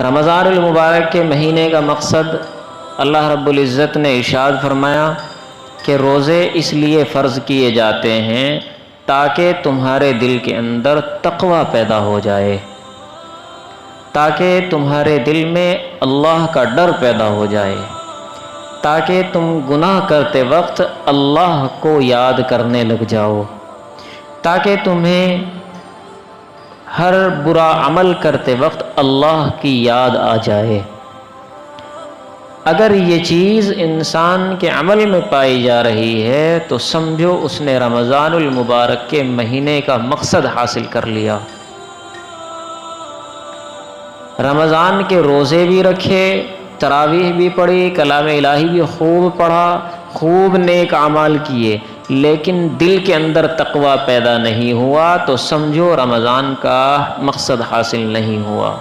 رمضان المبارک کے مہینے کا مقصد اللہ رب العزت نے ارشاد فرمایا کہ روزے اس لیے فرض کیے جاتے ہیں تاکہ تمہارے دل کے اندر تقوی پیدا ہو جائے، تاکہ تمہارے دل میں اللہ کا ڈر پیدا ہو جائے، تاکہ تم گناہ کرتے وقت اللہ کو یاد کرنے لگ جاؤ، تاکہ تمہیں ہر برا عمل کرتے وقت اللہ کی یاد آ جائے۔ اگر یہ چیز انسان کے عمل میں پائی جا رہی ہے تو سمجھو اس نے رمضان المبارک کے مہینے کا مقصد حاصل کر لیا۔ رمضان کے روزے بھی رکھے، تراویح بھی پڑھی، کلام الہی بھی خوب پڑھا، خوب نیک اعمال کیے، لیکن دل کے اندر تقوی پیدا نہیں ہوا تو سمجھو رمضان کا مقصد حاصل نہیں ہوا۔